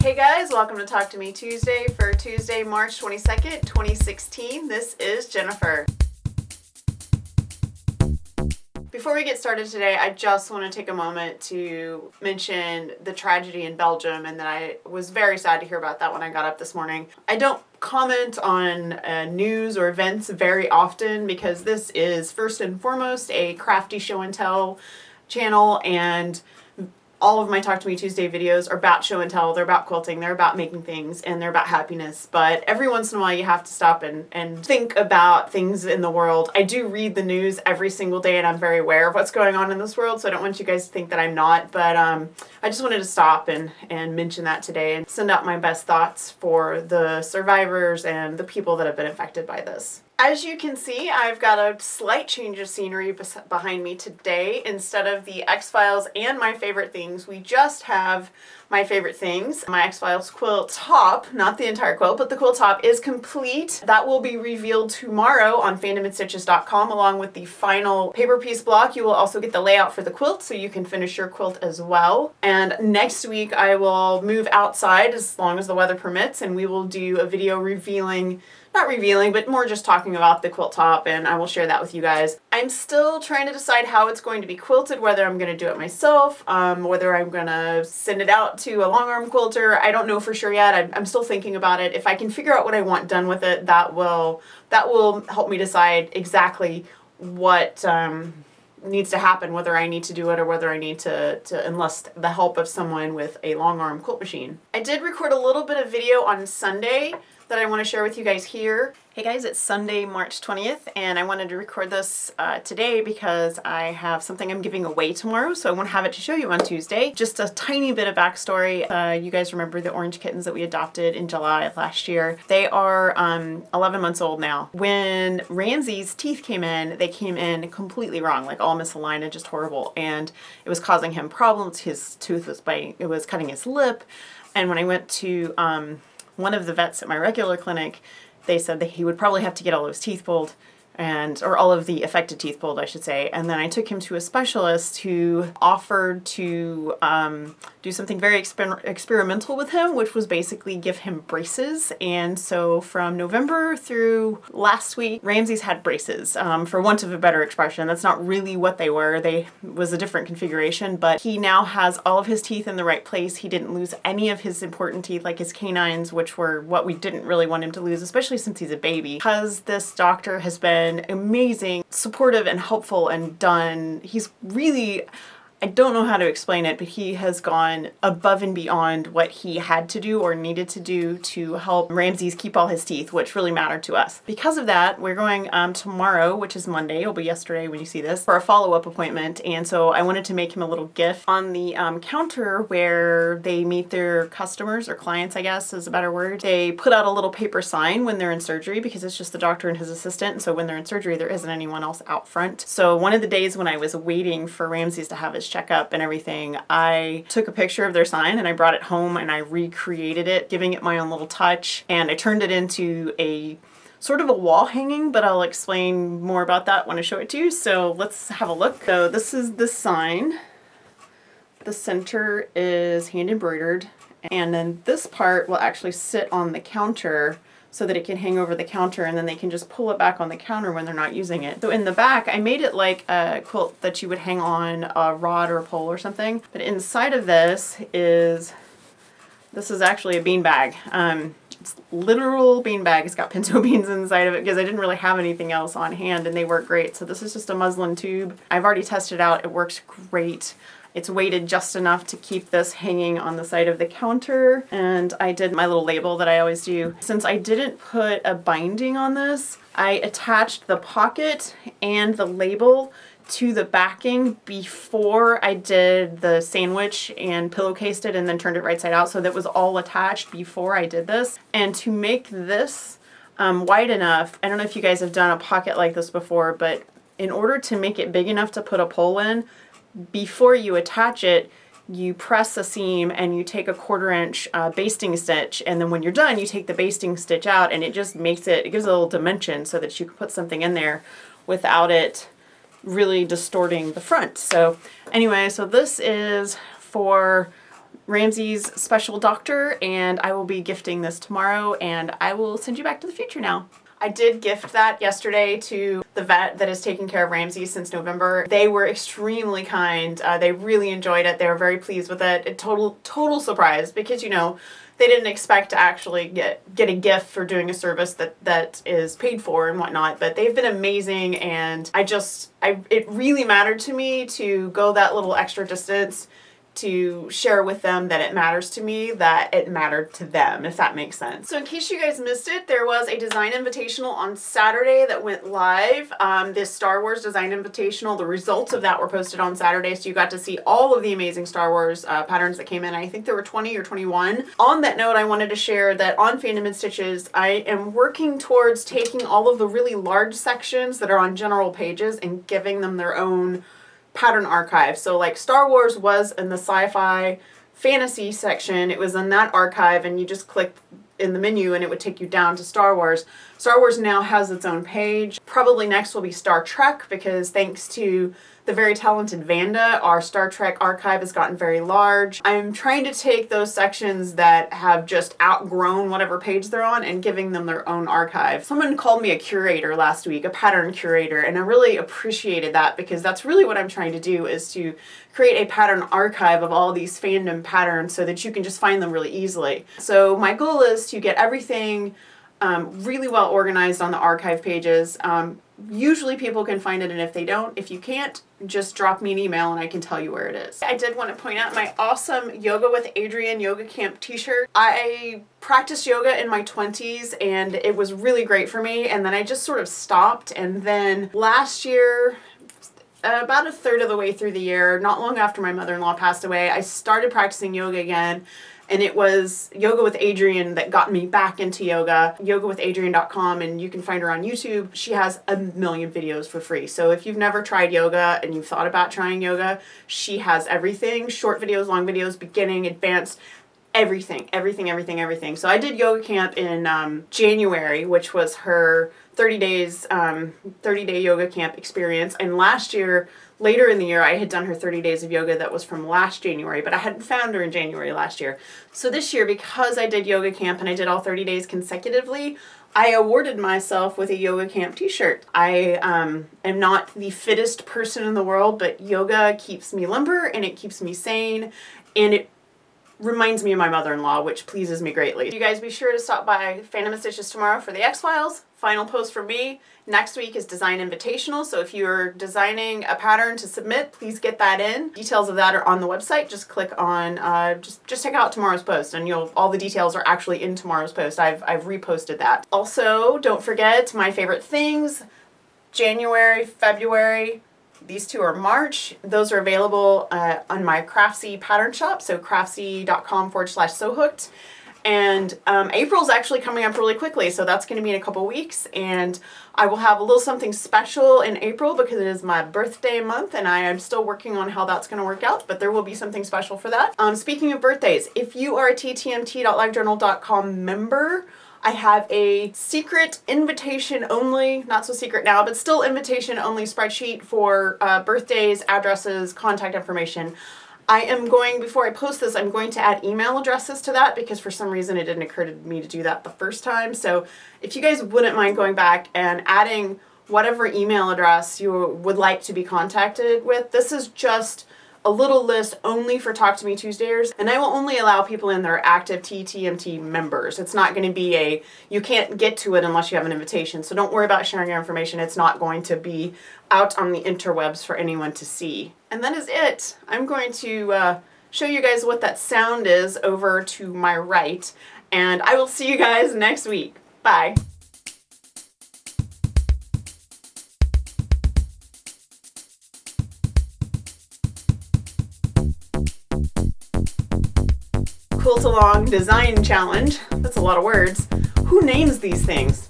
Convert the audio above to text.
Hey guys, welcome to Talk to Me Tuesday for Tuesday, March 22nd, 2016. This is Jennifer. Before we get started today, I just want to take a moment to mention the tragedy in Belgium, and that I was very sad to hear about that when I got up this morning. I don't comment on news or events very often because this is first and foremost a crafty show and tell channel, and all of my Talk to Me Tuesday videos are about show and tell. They're about quilting, they're about making things, and they're about happiness. But every once in a while you have to stop and think about things in the world. I do read the news every single day and I'm very aware of what's going on in this world, so I don't want you guys to think that I'm not. But I just wanted to stop and mention that today and send out my best thoughts for the survivors and the people that have been affected by this. As you can see, I've got a slight change of scenery behind me today. Instead of the X-Files and my favorite things, we just have my favorite things. My X-Files quilt top, not the entire quilt, but the quilt top is complete. That will be revealed tomorrow on fandomandstitches.com along with the final paper piece block. You will also get the layout for the quilt so you can finish your quilt as well. And next week I will move outside as long as the weather permits, and we will do a video revealing, not revealing, but more just talking about the quilt top, and I will share that with you guys. I'm still trying to decide how it's going to be quilted, whether I'm going to do it myself, whether I'm going to send it out to a long arm quilter. I don't know for sure yet. I'm still thinking about it. If I can figure out what I want done with it, that will help me decide exactly what needs to happen, whether I need to do it or whether I need to enlist the help of someone with a long arm quilt machine. I did record a little bit of video on Sunday that I want to share with you guys here. Hey guys, it's Sunday, March 20th, and I wanted to record this today because I have something I'm giving away tomorrow, so I want to have it to show you on Tuesday. Just a tiny bit of backstory. You guys remember the orange kittens that we adopted in July of last year. They are 11 months old now. When Ramsey's teeth came in, they came in completely wrong, like all misaligned and just horrible, and it was causing him problems. His tooth was biting, it was cutting his lip, and when I went to one of the vets at my regular clinic, they said that he would probably have to get all of his teeth pulled, or all of the affected teeth pulled, I should say. And then I took him to a specialist who offered to do something very experimental with him, which was basically give him braces. And so from November through last week, Ramsey's had braces, for want of a better expression. That's not really what they were. They was a different configuration, but he now has all of his teeth in the right place. He didn't lose any of his important teeth, like his canines, which were what we didn't really want him to lose, especially since he's a baby. Because this doctor has been amazing, supportive, and helpful, and he's really, I don't know how to explain it, but he has gone above and beyond what he had to do or needed to do to help Ramsey's keep all his teeth, which really mattered to us. Because of that, we're going tomorrow, which is Monday, it'll be yesterday when you see this, for a follow-up appointment. And so I wanted to make him a little gift on the counter where they meet their customers, or clients, I guess is a better word. They put out a little paper sign when they're in surgery, because it's just the doctor and his assistant, and so when they're in surgery there isn't anyone else out front. So one of the days when I was waiting for Ramsey's to have his checkup and everything, I took a picture of their sign and I brought it home and I recreated it, giving it my own little touch, and I turned it into a sort of a wall hanging, but I'll explain more about that when I show it to you. So let's have a look. So this is the sign. The center is hand embroidered, and then this part will actually sit on the counter so that it can hang over the counter, and then they can just pull it back on the counter when they're not using it. So in the back, I made it like a quilt that you would hang on a rod or a pole or something. But inside of this is actually a bean bag. It's literal bean bag. It's got pinto beans inside of it because I didn't really have anything else on hand, and they work great. So this is just a muslin tube. I've already tested it out. It works great. It's weighted just enough to keep this hanging on the side of the counter, and I did my little label that I always do. Since I didn't put a binding on this, I attached the pocket and the label to the backing before I did the sandwich and pillowcased it and then turned it right side out, so that was all attached before I did this. And to make this wide enough, I don't know if you guys have done a pocket like this before, but in order to make it big enough to put a pole in, before you attach it, you press a seam and you take a 1/4 inch basting stitch, and then when you're done you take the basting stitch out, and it just makes it gives a little dimension so that you can put something in there without it really distorting the front. So anyway, so this is for Ramsey's Special Doctor, and I will be gifting this tomorrow, and I will send you back to the future now. I did gift that yesterday to the vet that has taken care of Ramsey since November. They were extremely kind. They really enjoyed it. They were very pleased with it. Total surprise, because, you know, they didn't expect to actually get a gift for doing a service that is paid for and whatnot, but they've been amazing, and it really mattered to me to go that little extra distance to share with them that it matters to me, that it mattered to them, if that makes sense. So in case you guys missed it, there was a design invitational on Saturday that went live. This Star Wars design invitational, the results of that were posted on Saturday, so you got to see all of the amazing Star Wars patterns that came in. I think there were 20 or 21. On that note, I wanted to share that on Fandom and Stitches, I am working towards taking all of the really large sections that are on general pages and giving them their own pattern archive. So like Star Wars was in the sci-fi fantasy section, it was in that archive, and you just clicked in the menu and it would take you down to Star Wars. Star Wars now has its own page. Probably next will be Star Trek, because thanks to the very talented Vanda, our Star Trek archive has gotten very large. I'm trying to take those sections that have just outgrown whatever page they're on and giving them their own archive. Someone called me a curator last week, a pattern curator, and I really appreciated that, because that's really what I'm trying to do, is to create a pattern archive of all these fandom patterns so that you can just find them really easily. So my goal is to get everything really well organized on the archive pages. Usually people can find it, and if they don't, if you can't, just drop me an email and I can tell you where it is. I did want to point out my awesome Yoga with Adriene Yoga Camp t-shirt. I practiced yoga in my 20s and it was really great for me, and then I just sort of stopped, and then last year, about a third of the way through the year, not long after my mother-in-law passed away, I started practicing yoga again. And it was Yoga with Adriene that got me back into yoga. YogaWithAdriene.com, and you can find her on YouTube. She has a million videos for free. So if you've never tried yoga and you've thought about trying yoga, she has everything. Short videos, long videos, beginning, advanced, everything. So I did yoga camp in January, which was her 30-day yoga camp experience. And last year, later in the year, I had done her 30 days of yoga that was from last January, but I hadn't found her in January last year. So this year, because I did yoga camp and I did all 30 days consecutively, I awarded myself with a yoga camp t-shirt. I am not the fittest person in the world, but yoga keeps me limber and it keeps me sane, and it reminds me of my mother-in-law, which pleases me greatly. You guys be sure to stop by Fandom and Stitches tomorrow for the X-Files. Final post from me. Next week is Design Invitational, so if you're designing a pattern to submit, please get that in. Details of that are on the website. Just click on, just check out tomorrow's post, and all the details are actually in tomorrow's post. I've reposted that. Also, don't forget my favorite things, January, February. These two are March. Those are available on my Craftsy pattern shop, so craftsy.com/Sewhooked. And April's actually coming up really quickly, so that's going to be in a couple weeks, and I will have a little something special in April because it is my birthday month, and I am still working on how that's going to work out, but there will be something special for that. Speaking of birthdays, if you are a ttmt.livejournal.com member, I have a secret invitation only, not so secret now, but still invitation only spreadsheet for birthdays, addresses, contact information. I am going, before I post this, I'm going to add email addresses to that because for some reason it didn't occur to me to do that the first time. So if you guys wouldn't mind going back and adding whatever email address you would like to be contacted with, this is just a little list only for Talk to Me Tuesdayers, and I will only allow people in that are active TTMT members. It's not going to be you can't get to it unless you have an invitation, so don't worry about sharing your information. It's not going to be out on the interwebs for anyone to see. And that is it. I'm going to show you guys what that sound is over to my right, and I will see you guys next week. Bye. Quilt Along Design Challenge. That's a lot of words. Who names these things?